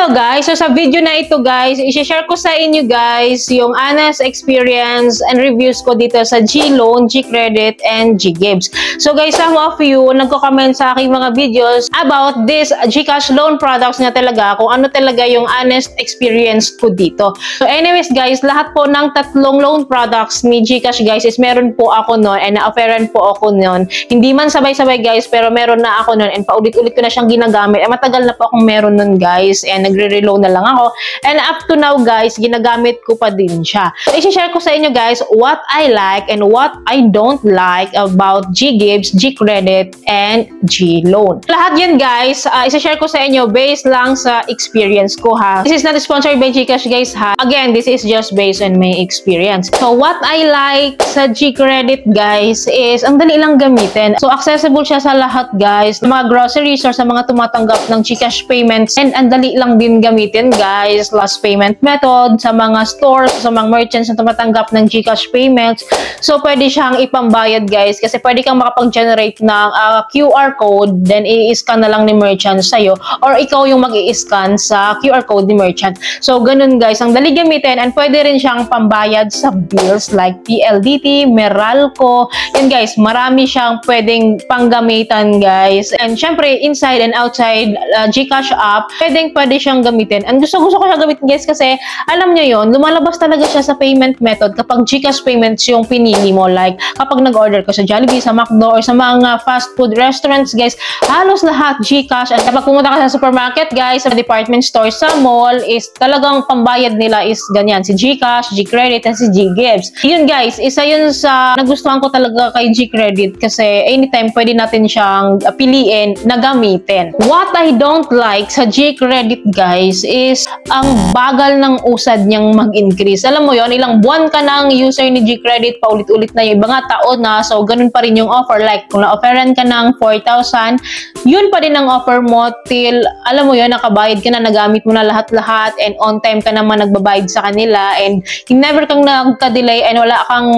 Hello guys! So sa video na ito guys, i-share ko sa inyo guys yung honest experience and reviews ko dito sa GLoan, GCredit, and GGives. So guys, some of you nagko-comment sa aking mga videos about this GCash loan products na talaga, kung ano talaga yung honest experience ko dito. So anyways guys, lahat po ng tatlong loan products ni GCash guys is meron po ako noon and na-offeran po ako noon. Hindi man sabay-sabay guys, pero meron na ako noon and paulit-ulit ko na siyang ginagamit. Matagal na po akong meron noon guys. And nagre-reload na lang ako. And up to now guys, ginagamit ko pa din siya. So, i-share ko sa inyo guys what I like and what I don't like about GGives, GCredit, and GLoan. Lahat yan guys, i-share ko sa inyo based lang sa experience ko ha. This is not sponsored by GCash guys ha. Again, this is just based on my experience. So what I like sa GCredit guys is ang dali lang gamitin. So accessible siya sa lahat guys. Sa mga groceries or sa mga tumatanggap ng GCash payments, and ang dali lang din gamitin guys, last payment method sa mga stores, sa mga merchants na tumatanggap ng GCash payments. So pwede siyang ipambayad guys kasi pwede kang makapag-generate ng QR code, then i-scan na lang ni merchant sa'yo or ikaw yung mag-i-scan sa QR code ni merchant. So ganun guys, ang dali gamitin and pwede rin siyang pambayad sa bills like PLDT, Meralco. Yan guys, marami siyang pwedeng panggamitan guys. And syempre inside and outside GCash app, pwede siyang gamitin. And gusto ko siya gamitin guys kasi alam nyo yon, lumalabas talaga siya sa payment method kapag GCash payments yung pinili mo. Like kapag nag-order ka sa Jollibee, sa McDo, or sa mga fast food restaurants guys, halos lahat GCash. At kapag pumunta ka sa supermarket guys, sa department store, sa mall, is talagang pambayad nila is ganyan. Si GCash, GCredit, and si GGives. Yun guys, isa yun sa nagustuhan ko talaga kay GCredit kasi anytime pwede natin siyang piliin na gamitin. What I don't like sa GCredit guys is ang bagal ng usad niyang mag-increase. Alam mo yon, ilang buwan ka ng user ni GCredit, paulit-ulit na yung mga taon na, so ganun pa rin yung offer. Like kung na-offeran ka ng 4,000, yun pa rin ang offer mo till, alam mo yon, nakabayad ka na, nagamit mo na lahat-lahat, and on time ka naman nagbabayad sa kanila, and never kang nagka-delay and wala kang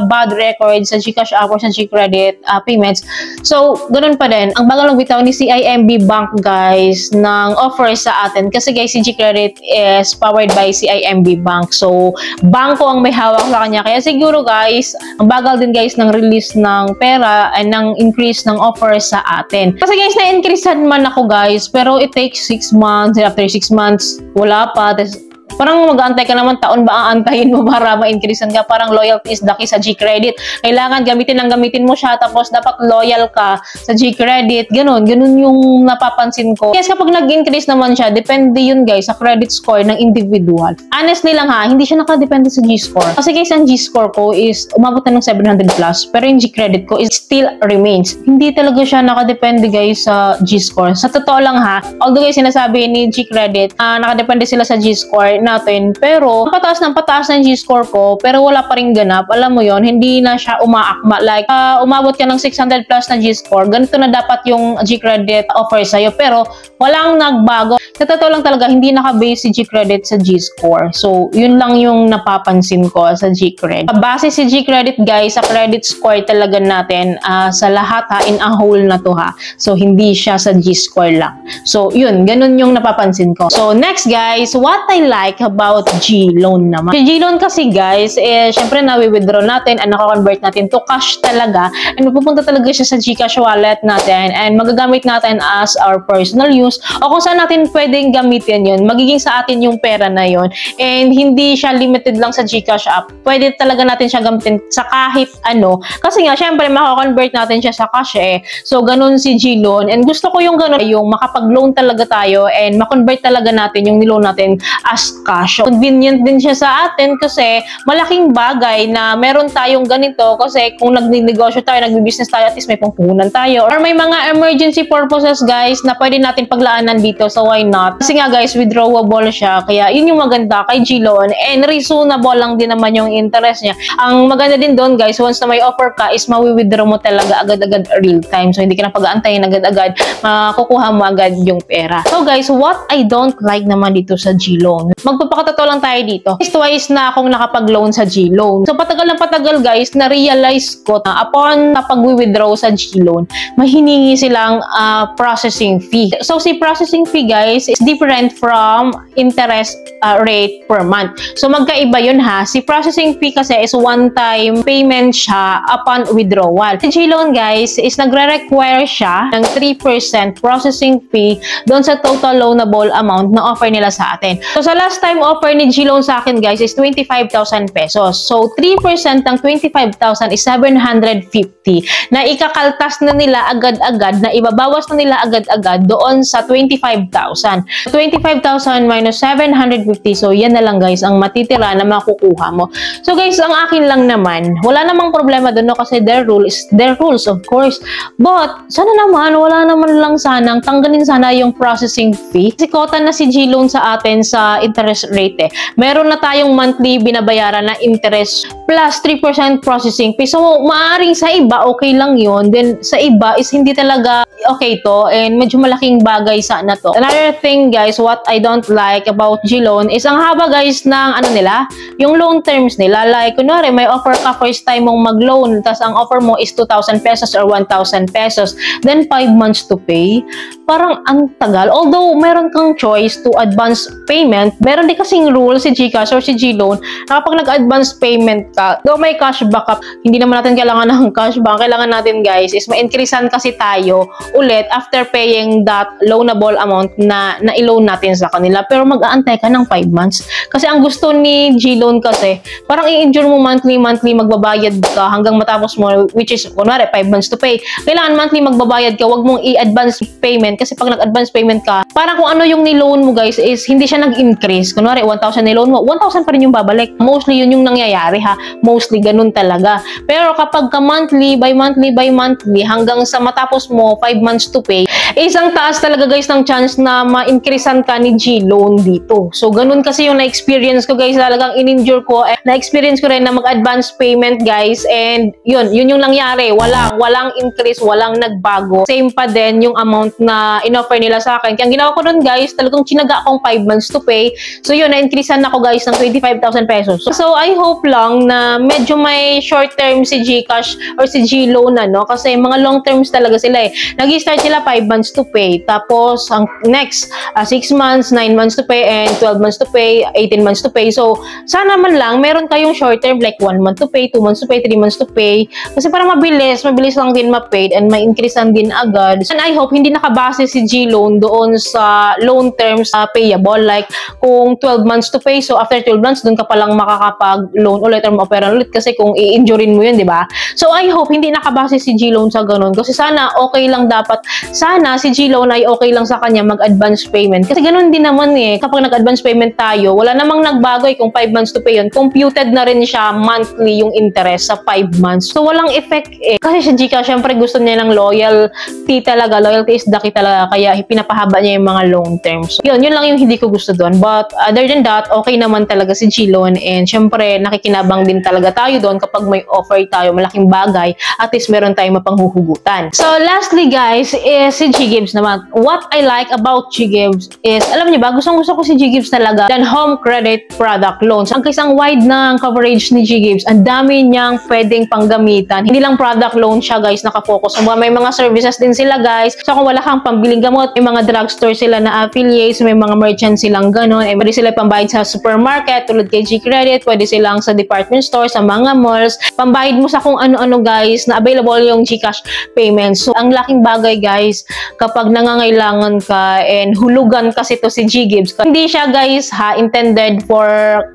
bad record sa GCash app or sa GCredit payments. So ganun pa din. Ang bagal ng bitaw ni CIMB Bank guys ng offer sa atin kasi guys si GCredit is powered by CIMB Bank. So bangko ang may hawak sa kanya. Kaya siguro guys, ang bagal din guys ng release ng pera and ng increase ng offer sa atin. Kasi guys, na-increasean man ako guys, pero it takes 6 months. And after 6 months, wala pa. Parang mag-aantay ka naman, taon ba ang antayin mo para ma-increasean ka? Parang loyalty is the key sa GCredit. Kailangan gamitin mo siya, tapos dapat loyal ka sa GCredit. Ganun yung napapansin ko. Yes, kapag nag-increase naman siya, depende yun guys sa credit score ng individual. Honestly lang ha, hindi siya nakadepende sa G-score. Kasi guys, ang G-score ko is umabot na ng 700 plus, pero yung GCredit ko is still remains. Hindi talaga siya nakadepende guys sa G-score. Sa totoo lang ha, although guys sinasabi ni GCredit, nakadepende sila sa G-score natin, pero pataas ng G-score ko, pero wala pa rin ganap. Alam mo yon, hindi na siya umaakma. Like, umabot ka ng 600 plus na G-score, ganito na dapat yung GCredit offer sa'yo, pero walang nagbago. Sa totoo lang talaga, hindi naka-base si GCredit sa G-score. So, yun lang yung napapansin ko sa GCredit. Base si GCredit guys, sa credit score talaga natin, sa lahat ha, in a whole na to ha. So, hindi siya sa G-score lang. So, yun, ganun yung napapansin ko. So, next guys, what I like about GLoan naman. Si GLoan kasi guys, syempre na-withdraw natin and naka-convert natin to cash talaga, and mapupunta talaga siya sa GCash wallet natin and magagamit natin as our personal use o kung saan natin pwedeng gamitin yun, magiging sa atin yung pera na yun, and hindi siya limited lang sa GCash app. Pwede talaga natin siya gamitin sa kahit ano, kasi nga syempre maka-convert natin siya sa cash So ganun si GLoan, and gusto ko yung ganun, yung makapag-loan talaga tayo and ma-convert talaga natin yung niloan natin as cash. Convenient din siya sa atin kasi malaking bagay na meron tayong ganito, kasi kung nag-negosyo tayo, nag-business tayo, at least may pangpuhunan tayo. Or may mga emergency purposes guys na pwede natin paglaanan dito, so why not? Kasi nga guys, withdrawable siya. Kaya yun yung maganda kay GLoan, and reasonable lang din naman yung interest niya. Ang maganda din doon guys, once na may offer ka is mawi-withdraw mo talaga agad-agad real time. So hindi ka na pag-aantayin agad-agad, makukuha mo agad yung pera. So guys, what I don't like naman dito sa GLoan, magpapakatotoo lang tayo dito. Twice na akong nakapag-loan sa G-Loan. So patagal na patagal guys, na-realize ko na upon napag-withdraw sa G-Loan, may hiningi silang processing fee. So si processing fee guys is different from interest rate per month. So magkaiba yun ha. Si processing fee kasi is one-time payment siya upon withdrawal. Si G-Loan guys is nagre-require siya ng 3% processing fee doon sa total loanable amount na offer nila sa atin. So sa last time offer ni G-Loan sa akin guys is 25,000 pesos. So 3% ng 25,000 is 750 na ikakaltas na nila agad-agad, na ibabawas na nila agad-agad doon sa 25,000. 25,000 minus 750. So yan na lang guys ang matitira na makukuha mo. So guys, ang akin lang naman, wala namang problema doon no, kasi their rules of course. But sana naman, wala naman lang sanang tanggalin sana yung processing fee. Kasi kota na si G-Loan sa atin sa interest rate eh. Meron na tayong monthly binabayaran na interest plus 3% processing fee. So maaring sa iba okay lang yun. Then sa iba is hindi talaga okay to and medyo malaking bagay sana to. Another thing guys, what I don't like about G-Loan is ang haba guys ng ano nila, yung loan terms nila. Like kunwari may offer ka first time mong mag-loan, tas ang offer mo is 2,000 pesos or 1,000 pesos, then 5 months to pay. Parang ang tagal. Although meron kang choice to advance payment, meron din kasing rule si GCash or si G-Loan na kapag nag-advance payment ka, though may cashback ka, hindi naman natin kailangan ng cashback. Kailangan natin guys is ma-increasean kasi tayo ulit after paying that loanable amount na i-loan natin sa kanila. Pero mag-aantay ka ng 5 months. Kasi ang gusto ni G-Loan kasi, parang i-endure mo monthly, magbabayad ka hanggang matapos mo, which is, kunwari, 5 months to pay. Kailangan monthly magbabayad ka, wag mong i-advance payment kasi pag nag-advance payment ka, parang kung ano yung niloan mo guys is hindi siya nag-increase. Kunwari, 1,000 niloan mo, 1,000 pa rin yung babalik. Mostly yun yung nangyayari ha. Mostly ganun talaga. Pero kapag ka monthly, by monthly, hanggang sa matapos mo, 5 months to pay, isang taas talaga guys ng chance na ma-increasean ka ni G-Loan dito. So, ganun kasi yung na-experience ko guys, talagang in-endure ko. Na-experience ko rin na mag-advance payment guys, and yun yung nangyari. Walang increase, walang nagbago. Same pa din yung amount na in-offer nila sa akin. Kaya ginawa ko nun guys, talagang chinaga akong 5 months to pay. So yun, na-increasean ako guys ng 25,000 pesos. So I hope lang na medyo may short term si GCash or si G-Loan no? Kasi mga long terms talaga sila eh. Nag-start sila 5 months to pay. Tapos ang next, 6 months, 9 months to pay, and 12 months to pay, 18 months to pay. So sana man lang, meron kayong short term like 1 month to pay, 2 months to pay, 3 months to pay. Kasi para mabilis lang din ma-paid and may increasean din agad. And I hope hindi nakabase si G-Loan doon sa loan terms payable. Like kung 12 months to pay, so after 12 months, doon ka palang makakapag-loan ulit or ma-operan ulit kasi kung i-injurin mo yun, di ba? So I hope hindi nakabase si G-Loan sa ganun. Kasi sana okay lang dapat. Sana si G-Loan ay okay lang sa kanya mag-advance payment. Kasi ganun din naman eh. Kapag nag-advance payment tayo, wala namang nagbago eh kung 5 months to pay yun. Computed na rin siya monthly yung interest sa 5 months. So walang effect eh. Kasi si GCash, syempre gusto niya ng loyalty talaga. Loyalty is the key talaga. Kaya pinapahaba niya yung mga loan terms. So, yun lang yung hindi ko gusto doon. But other than that, okay naman talaga si G-Loan. And syempre, nakikinabang din talaga tayo doon kapag may offer tayo, malaking bagay. At least meron tayong mapanghuhugutan. So lastly guys, is si G-Gibbs naman. What I like about G-Gibbs is, alam niyo ba, gustong-gusto ko si G-Gibbs talaga than home credit product loans. Ang isang wide ng coverage ni G-Gibbs, ang dami niyang pwedeng panggamitan. Hindi lang product loan siya guys, nakafocus. May mga services din sila guys. So kung wala kang pambiling gamot, may mga drugstore sila na affiliates, may mga merchants silang gano'n. Pwede sila pambayad sa supermarket, tulad kay G-Credit, pwede silang sa department store, sa mga malls. Pambayad mo sa kung ano-ano guys, na available yung GCash payments. So ang laking bagay guys, kapag nangangailangan ka and hulugan kasi to si G-Gibbs. Hindi siya guys intended for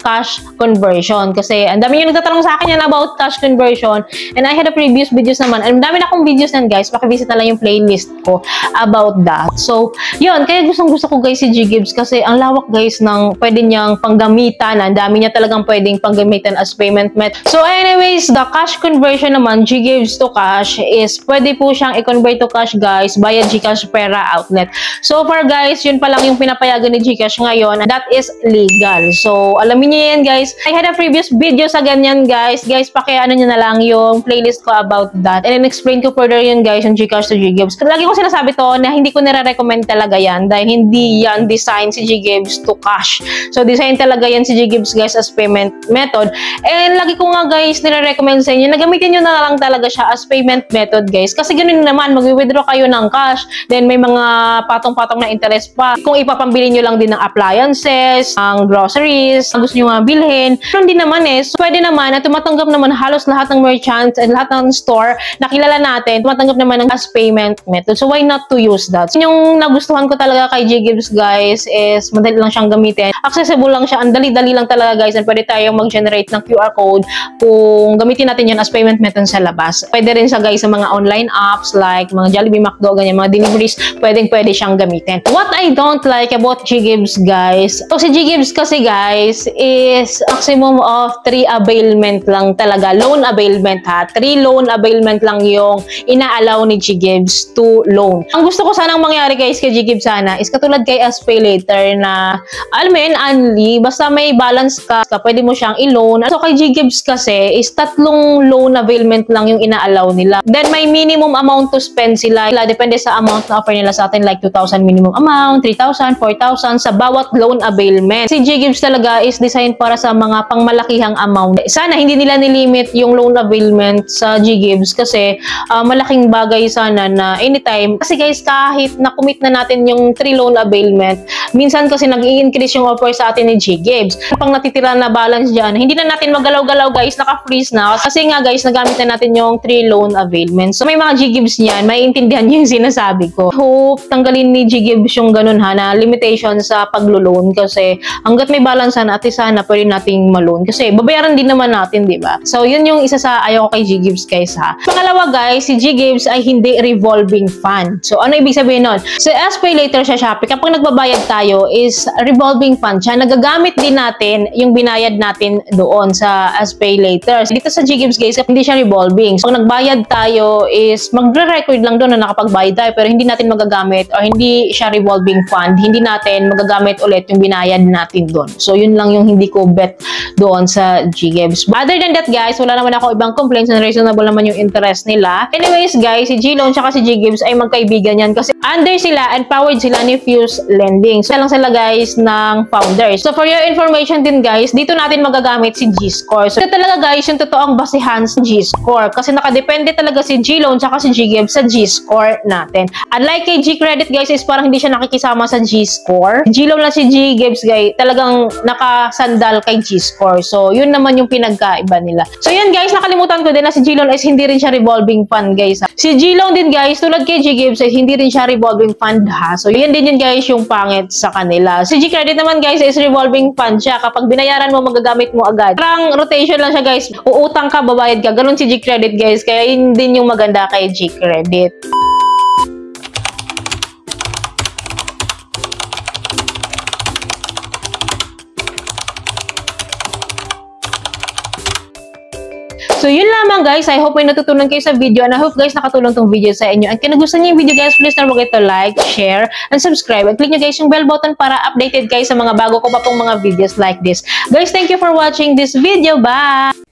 cash conversion. Kasi ang dami yung nagtatanong sa akin yan about cash conversion. And I had a previous videos naman. Ang dami na akong videos yan guys. Pakivisit na lang yung playlist ko about that. So, yun. Kaya gustong-gusto ko guys si G-Gibbs kasi ang lawak guys ng pwede niyang panggamitan. Ang dami niya talagang pwedeng panggamitan as payment method. So, anyways, the cash conversion naman, G-Gibbs to cash is pwede po siyang i-convert to cash GCash guys via GCash Pera outlet. So far guys, yun pa lang yung pinapayagan ni GCash ngayon. That is legal. So alamin niyo yan guys. I had a previous video sa ganyan guys. Guys, pakiano niyo na lang yung playlist ko about that. And then explain ko further yun guys, yung GCash to GGives. Lagi ko sinasabi to na hindi ko nire-recommend talaga yan dahil hindi yan design si GGives to cash. So design talaga yan si GGives guys as payment method. And lagi ko nga guys nire-recommend sa inyo na gamitin nyo na lang talaga siya as payment method guys. Kasi ganun naman, mag-withdraw kayo ng cash. Then may mga patong-patong na interest pa. Kung ipapambili nyo lang din ng appliances, ng groceries, ang gusto nyo mga bilhin. Pero hindi naman So pwede naman na tumatanggap naman halos lahat ng merchants and lahat ng store na kilala natin, tumatanggap naman ng as payment method. So why not to use that? So, yung nagustuhan ko talaga kay GGives guys is madali lang siyang gamitin. Accessible lang siya. Ang dali-dali lang talaga guys. And pwede tayong mag-generate ng QR code kung gamitin natin yun as payment method sa labas. Pwede rin siya guys sa mga online apps like mga Jollibee, McDo, ganyan, mga deliveries. Pwede siyang gamitin. What I don't like about GGives guys, so si GGives kasi guys is maximum of 3 availment lang talaga. Loan availment ha. 3 loan availment lang yung ina-allow ni GGives to loan. Ang gusto ko sanang mangyari guys kay GGives sana is katulad kay As Pay Later na alam mo yun, only, basta may balance ka, pwede mo siyang i-loan. So kay GGives kasi is 3 loan availment lang yung ina-allow nila. Then may minimum amount to spend sila. Depende sa amount na offer nila sa atin like 2,000 minimum amount, 3,000, 4,000 sa bawat loan availment. Si GGives talaga is designed para sa mga pangmalakihang amount. Sana hindi nila nilimit yung loan availment sa GGives kasi malaking bagay sana na anytime. Kasi guys, kahit na-commit na natin yung 3 loan availment, minsan kasi nag-i-increase yung offer sa atin ni GGives. Pang natitira na balance dyan, hindi na natin magalaw-galaw guys, naka-freeze na. Kasi nga guys, nagamit na natin yung 3 loan availment. So may mga GGives niyan, may intindihan niyo yung sinasabi ko. Hope tanggalin ni GGives yung ganun ha, na limitation sa paglo-loan kasi hanggat may balance na at sana pwede nating ma-loan kasi babayaran din naman natin, di ba? So yun yung isa sa ayaw ko kay GGives guys ha. Pangalawa guys, si GGives ay hindi revolving fund. So ano ibig sabihin nun? So As Pay Later sa Shopee, kapag nagbabayad tayo is revolving fund siya. Nagagamit din natin yung binayad natin doon sa As Pay Later. Dito sa GGives guys, hindi siya revolving. So pag nagbayad tayo is magre-record lang doon na nakapagbayad tayo pero hindi natin magagamit or hindi siya revolving fund. Hindi natin magagamit ulit yung binayad natin doon. So yun lang yung hindi ko bet doon sa GGives. Other than that guys, wala naman ako ibang complaints and reasonable naman yung interest nila. Anyways guys, si GLoan tsaka si GGives ay magkaibigan yan kasi under sila and powered sila ni Fuse Lending. So lang sila guys ng founders. So for your information din guys, dito natin magagamit si G-Score. So ito talaga guys yung totoong basihan sa G-Score kasi nakadepende talaga si GLoan tsaka si GGives sa G-Score natin. Unlike kay G-Credit guys is parang hindi siya nakikisama sa G-Score. GLoan lang si GGives guys talagang nakasandal kay G-Score. So yun naman yung pinagkaiba nila. So yun guys, nakalimutan ko din na si GLoan is hindi rin siya revolving fund guys ha. Si GLoan din guys, tulad kay GGives is hindi rin siya revolving fund ha. So yun din yun guys yung pangit sa kanila. Si G-Credit naman guys is revolving fund siya. Kapag binayaran mo, magagamit mo agad. Parang rotation lang siya guys. Uutang ka, babayad ka. Ganun si G-Credit guys. Kaya yun din yung maganda kay G-Credit. So, yun lamang guys. I hope may natutunan kayo sa video and I hope guys nakatulong tong video sa inyo. And kung nagustuhan niyo yung video guys, please don't forget to like, share, and subscribe. And click nyo guys yung bell button para updated kayo sa mga bago ko pa pong mga videos like this. Guys, thank you for watching this video. Bye!